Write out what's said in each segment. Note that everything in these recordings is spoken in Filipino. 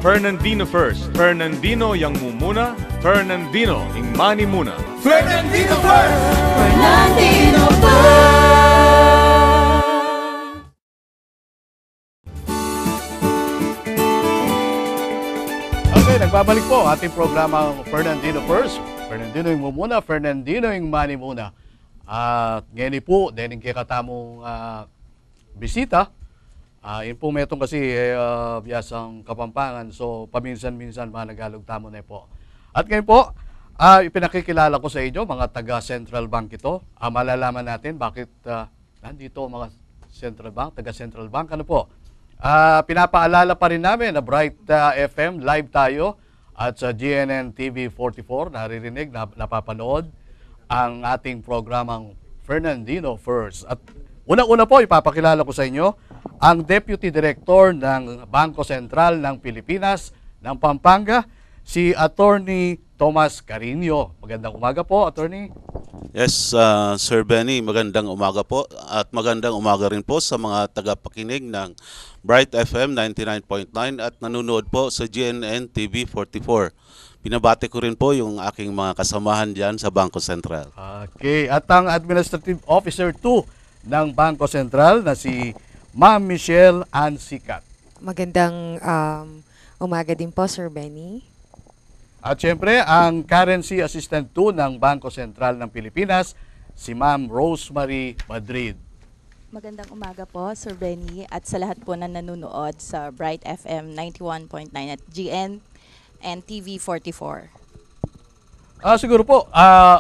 Fernandino first. Fernandino yang mumuna. Fernandino ing mani muna. Fernandino first! Fernandino first! Okay, nagbabalik po ating programa Fernandino First. Fernandino yung muna, Fernandino yung mani muna. At ngayon po, dahil yung kikatamong bisita, yun po metong kasi biyasang Kapampangan. So, paminsan-minsan mga nagalog tamo na po. At ngayon po, ipinakikilala ko sa inyo, mga taga Central Bank ito. Malalaman natin bakit nandito mga Central Bank, taga Central Bank. Ano po? Pinapaalala pa rin namin na Bright FM, live tayo at sa GNN TV 44, naririnig, napapanood ang ating programang Fernandino First. At unang-una po, ipapakilala ko sa inyo ang Deputy Director ng Bangko Sentral ng Pilipinas ng Pampanga, si Attorney Tomas Carino. Magandang umaga po, Attorney. Yes, Sir Benny, magandang umaga po at magandang umaga rin po sa mga tagapakinig ng Bright FM 99.9 at nanonood po sa GNN TV 44. Pinabati ko rin po yung aking mga kasamahan dyan sa Bangko Sentral. Okay, at ang Administrative Officer 2 ng Bangko Sentral na si Ma'am Michelle Ann Sicat. Magandang umaga din po, Sir Benny. At syempre, ang Currency Assistant 2 ng Bangko Sentral ng Pilipinas, si Ma'am Rosemary Madrid. Magandang umaga po, Sir Benny, at sa lahat po na nanonood sa Bright FM 91.9 at GN and TV 44. Siguro po,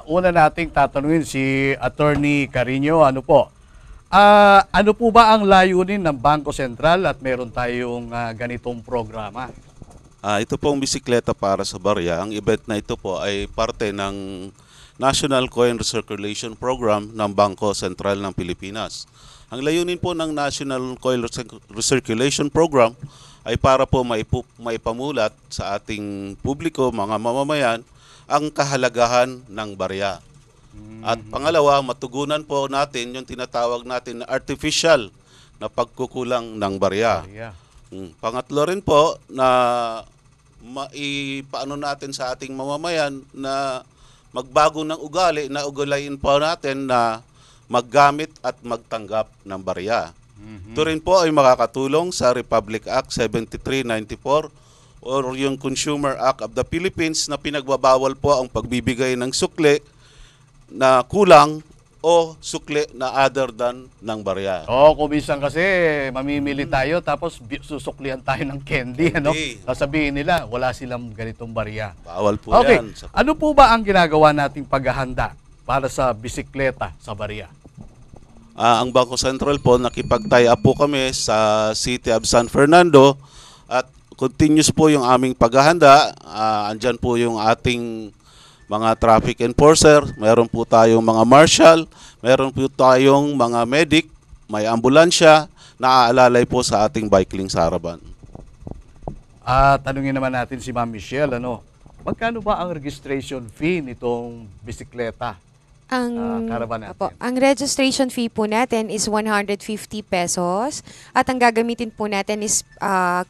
una nating tatanungin si Attorney Carino, ano po? Ano po ba ang layunin ng Bangko Sentral at meron tayong ganitong programa? Ito pong bisikleta para sa barya. Ang event na ito po ay parte ng National Coin Recirculation Program ng Bangko Sentral ng Pilipinas. Ang layunin po ng National Coin Recirculation Program ay para po maipamulat sa ating publiko, mga mamamayan, ang kahalagahan ng barya. At pangalawa, matugunan po natin yung tinatawag natin na artificial na pagkukulang ng barya. Pangatlo rin po na maipaano natin sa ating mamamayan na magbago ng ugali, na ugalayin po natin na maggamit at magtanggap ng barya. Ito rin po ay makakatulong sa Republic Act 7394 or yung Consumer Act of the Philippines na pinagbabawal po ang pagbibigay ng sukli na kulang o sukli na other than ng barya. Kung minsan kasi mamimili tayo tapos susuklihan tayo ng candy, ano? Sasabihin nila, wala silang ganitong barya. Bawal po yan. Ano po ba ang ginagawa nating paghahanda para sa bisikleta sa barya? Ang Bangko Sentral po, nakipag-tie up po kami sa City of San Fernando at continuous po yung aming paghahanda. Andyan po yung ating mga traffic enforcer, meron po tayong mga marshal, meron po tayong mga medic, may ambulansya na aalalay po sa ating bike link sa harapan. Tanungin naman natin si Ma'am Michelle, magkano ba ang registration fee nitong bisikleta? Caravan natin. Ang registration fee po natin is 150 pesos at ang gagamitin po natin is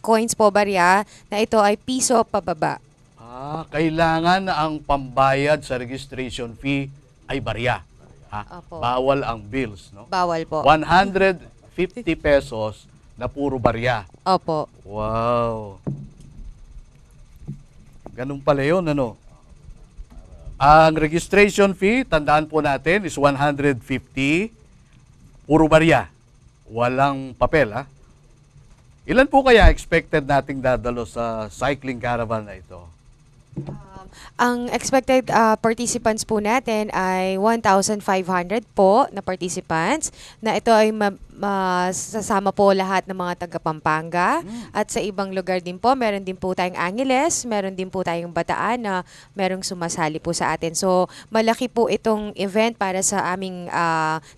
coins po barya na ito ay piso pababa. Kailangan ang pambayad sa registration fee ay barya. Bawal ang bills, no? Bawal po. 150 pesos na puro barya. Opo. Wow. Ganun pala yun, ano? Ang registration fee, tandaan po natin, is 150. Puro barya. Walang papel, ha? Ilan po kaya expected nating dadalo sa cycling caravan na ito? Ang expected participants po natin ay 1,500 po na participants na ito ay sasama po lahat ng mga taga Pampanga at sa ibang lugar din po. Meron din po tayong Angeles, meron din po tayong Bataan na merong sumasali po sa atin. So malaki po itong event para sa aming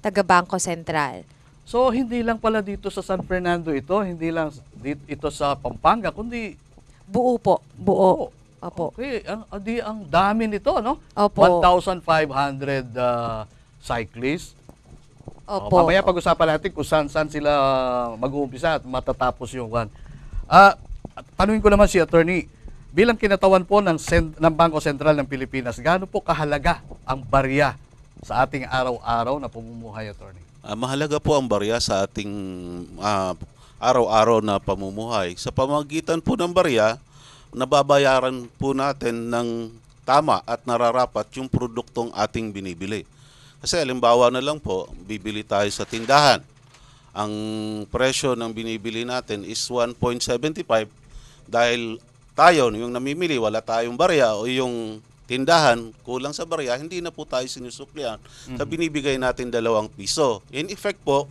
taga Bangko Sentral. So hindi lang pala dito sa San Fernando ito, hindi lang ito sa Pampanga, kundi buo po, buo. Opo. Okay, ang dami nito, no? Opo. 1,500 cyclists. Opo. Mamaya pag-usapan natin kung saan sila mag-uumpisa at matatapos yung one. At tanungin ko naman si Attorney, bilang kinatawan po ng Bangko Sentral ng Pilipinas, gaano po kahalaga ang barya sa ating araw-araw na pamumuhay, Attorney? Mahalaga po ang barya sa ating araw-araw na pamumuhay. Sa pamamagitan po ng barya, nababayaran po natin ng tama at nararapat yung produktong ating binibili. Kasi halimbawa na lang po, bibili tayo sa tindahan. Ang presyo ng binibili natin is 1.75 dahil tayo, yung namimili, wala tayong barya o yung tindahan, kulang sa barya, hindi na po tayo sinusuklian sa binibigay natin 2 piso. In effect po,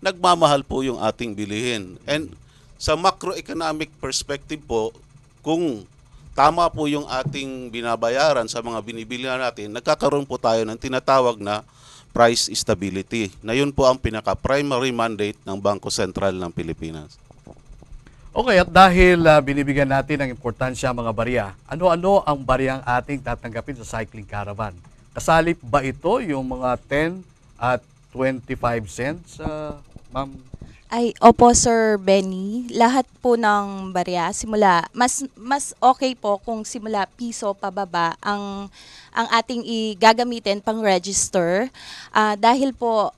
nagmamahal po yung ating bilihin. And sa macroeconomic perspective po, kung tama po yung ating binabayaran sa mga binibili natin, nagkakaroon po tayo ng tinatawag na price stability. Na yun po ang pinaka-primary mandate ng Bangko Sentral ng Pilipinas. Okay, at dahil binibigyan natin ng importansya ang mga barya, ano-ano ang baryang ating tatanggapin sa cycling caravan? Kasali ba ito yung mga 10 at 25 cents, ma'am? Ay, opo Sir Benny, lahat po ng barya simula mas okay po kung simula piso pababa ang ating gagamitin pang register dahil po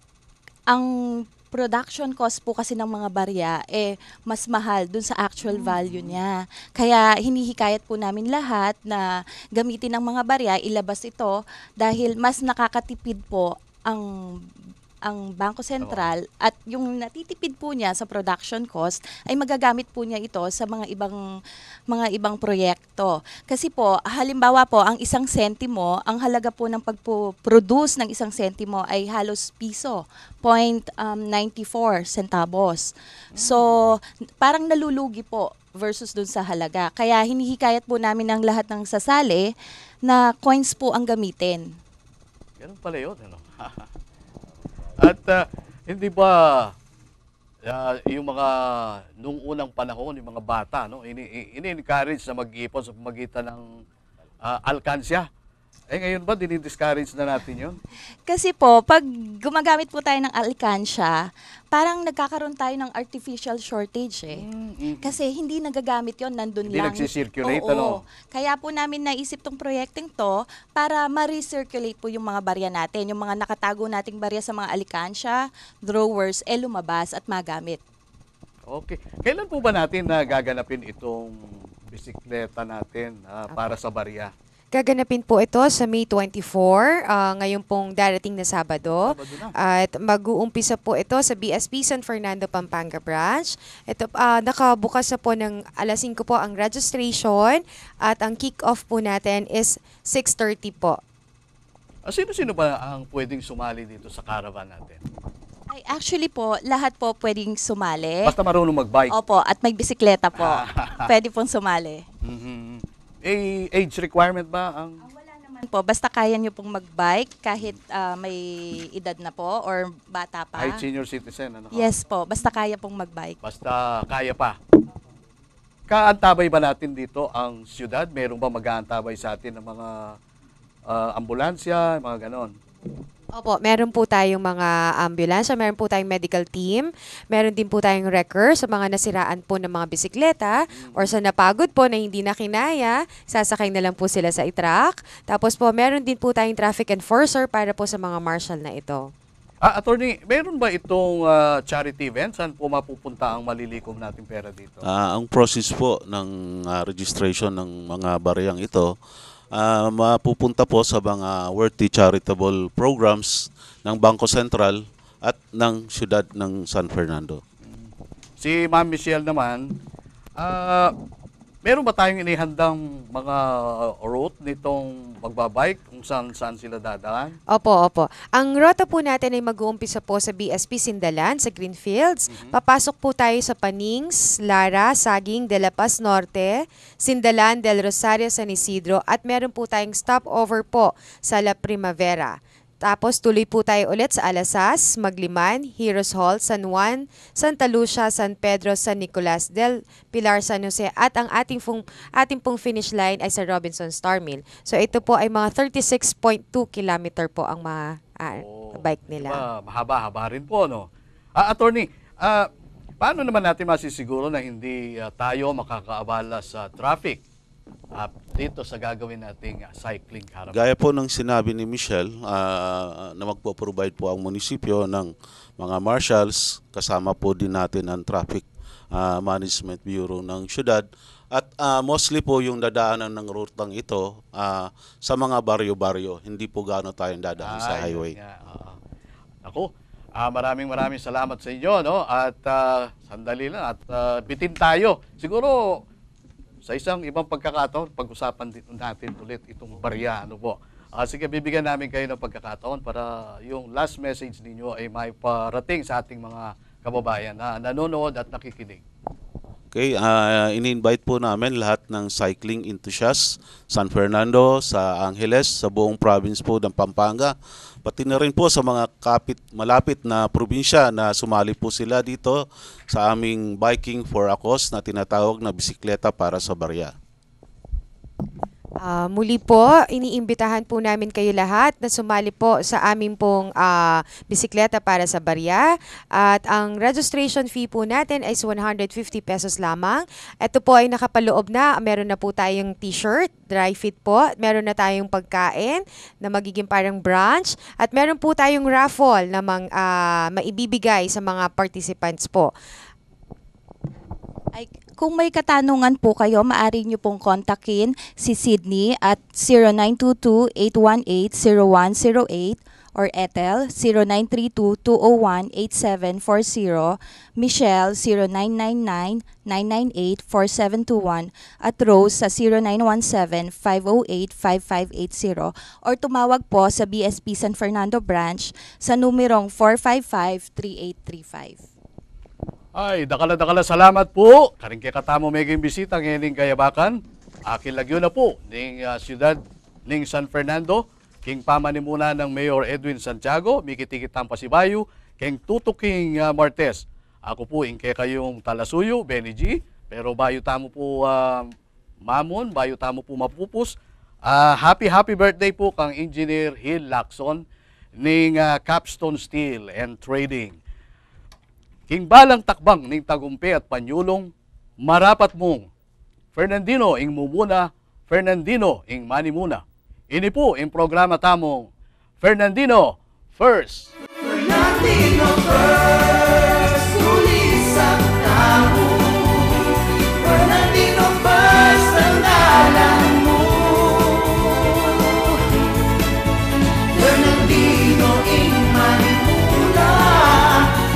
ang production cost po kasi ng mga barya mas mahal dun sa actual value niya. Kaya hinihikayat po namin lahat na gamitin ng mga barya, ilabas ito dahil mas nakakatipid po ang Bangko Sentral at yung natitipid po niya sa production cost ay magagamit po niya ito sa mga ibang proyekto. Kasi po, halimbawa po, ang 1 sentimo, ang halaga po ng pagpo-produce ng 1 sentimo ay halos piso, 0.94 centavos. So, parang nalulugi po versus dun sa halaga. Kaya hinihikayat po namin ang lahat ng sasali na coins po ang gamitin. Ganun pala yun, ano? At hindi ba yung mga nung unang panahon, yung mga bata, no, ini-encourage na mag-ipon sa pamagitan ng alkansya? Ngayon ba dinidiscourage na natin yun? Kasi po, pag gumagamit po tayo ng alkansya, parang nagkakaroon tayo ng artificial shortage Kasi hindi nagagamit yon, nandun Hindi lang. nagsisirculate, Oo. ano? Kaya po namin naisip tong proyekteng to para ma-recirculate po yung mga barya natin. Yung mga nakatago nating barya sa mga alkansya, drawers, lumabas at magamit. Okay. Kailan po ba natin gaganapin itong bisikleta natin para sa barya? Gaganapin po ito sa May 24, ngayon pong darating na Sabado. Sabado na. At mag-uumpisa po ito sa BSP San Fernando, Pampanga branch. Ito, nakabukas na po ng alas 5 po ang registration at ang kick-off po natin is 6:30 po. Sino-sino ba ang pwedeng sumali dito sa caravan natin? Ay, actually po, lahat po pwedeng sumali. Basta marunong mag-bike. Opo, at may bisikleta po. Pwede pong sumali. Age requirement ba ang... Wala naman po, basta kaya nyo pong mag-bike kahit may edad na po or bata pa. Kahit senior citizen, ano? Yes po, basta kaya pong mag-bike. Basta kaya pa. Kaantabay ba natin dito ang siyudad? Meron ba mag-aantabay sa atin ng mga ambulansya, mga ganon? Opo, meron po tayong mga ambulansya, meron po tayong medical team, meron din po tayong wrecker sa mga nasiraan po ng mga bisikleta or sa napagod po na hindi na kinaya, sasakay na lang po sila sa truck. Tapos po, meron din po tayong traffic enforcer para po sa mga marshal na ito. Attorney, meron ba itong charity event? Saan po mapupunta ang malilikom nating pera dito? Ang process po ng registration ng mga bariyang ito, mapupunta po sa mga worthy charitable programs ng Bangko Sentral at ng siyudad ng San Fernando. Si Ma'am Michelle naman, meron ba tayong inihandang mga route nitong magbabike kung saan sila dadaan? Opo. Ang rota po natin ay mag-uumpisa po sa BSP Sindalan, sa Greenfields. Papasok po tayo sa Panings, Lara, Saging, De La Paz Norte, Sindalan, Del Rosario, San Isidro, at meron po tayong stopover po sa La Primavera. Tapos tuloy po tayo ulit sa Alasas, Magliman, Heroes Hall, San Juan, Santa Lucia, San Pedro, San Nicolas del Pilar, San Jose, at ang ating pong finish line ay sa Robinson Star Mill. So ito po ay mga 36.2 kilometer po ang mga bike nila. Diba, mahaba-haba rin po, no? Attorney, paano naman natin masisiguro na hindi tayo makakaabala sa traffic dito sa gagawin nating cycling caravan? Gaya po ng sinabi ni Michelle, na magpo-provide po ang munisipyo ng mga marshals, kasama po din natin ang Traffic Management Bureau ng syudad. At mostly po yung dadaanan ng rutang ito sa mga baryo-baryo. Hindi po gaano tayong dadaan sa highway. Ako, maraming salamat sa inyo. No? At sandali lang at bitin tayo. Siguro sa isang ibang pagkakataon, pag-usapan din natin ulit itong barya. Ano po? Sige, bibigyan namin kayo ng pagkakataon para yung last message ninyo ay may parating sa ating mga kababayan na nanonood at nakikinig. Okay, ini-invite po namin lahat ng cycling enthusiasts, San Fernando, sa Angeles, sa buong province po ng Pampanga. Pati na rin po sa mga malapit na probinsya na sumali po sila dito sa aming Biking for a Cause na tinatawag na bisikleta para sa barya. Muli po, iniimbitahan po namin kayo lahat na sumali po sa aming pong bisikleta para sa barya. At ang registration fee po natin ay 150 pesos lamang. Ito po ay nakapaloob na. Meron na po tayong t-shirt, dry fit po. Meron na tayong pagkain na magiging parang brunch. At meron po tayong raffle na maibibigay sa mga participants po. Ay, kung may katanungan po kayo, maaari nyo pong kontakin si Sydney at 0922-818-0108 or Ethel 0932-201-8740, Michelle 0999-998-4721 at Rose sa 0917-508-5580 or tumawag po sa BSP San Fernando Branch sa numerong 455-3835. Ay, dakala salamat po. Karing kay katamo meging bisita ngayon kayabakan. Akin lagyo na po ng siyudad ng San Fernando. King pamanimuna ng Mayor Edwin Santiago, mikitikitang pasibayo, king tutuking Martes. Ako po ingke kayong talasuyo, Benny G. Pero bayo tamo po mamon, bayo tamo po mapupus. Happy birthday po kang Engineer Hill Lacson ng Capstone Steel and Trading. King balang takbang ning tagumpe at panyulong, marapat mong Fernandino ing mumuna, Fernandino ing manimuna. Ini po ang programa tamong Fernandino First. Fernandino First, ulisang tamo. Fernandino First ang ngalan mo. Fernandino ing manimuna,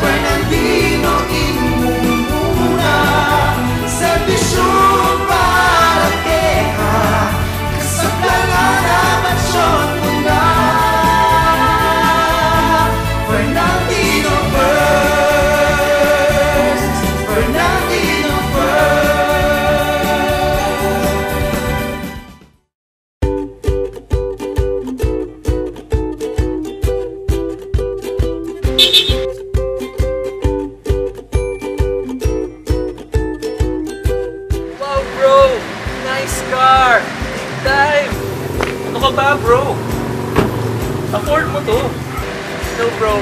Fernandino ing mumuna. Serbisyong para keha, kasablangan naman siyang muna. Fernandino First, Fernandino Wow, bro! Nice car! Big time! Ano ka ba, bro? Afford mo to. No, bro.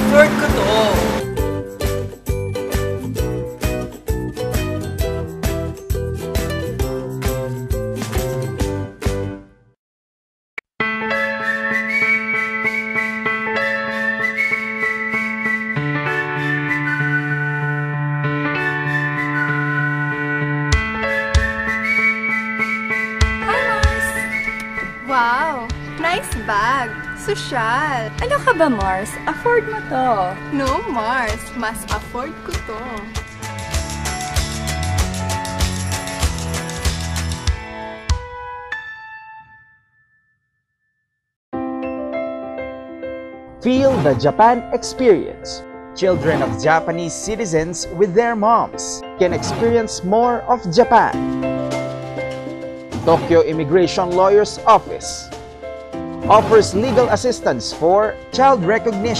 Afford ko to. Wow! Nice bag! Sosyal! Ano ka ba, Mars? Afford mo to. No, Mars. Mas afford ko to. Feel the Japan experience. Children of Japanese citizens with their moms can experience more of Japan. Tokyo Immigration Lawyers Office offers legal assistance for child recognition.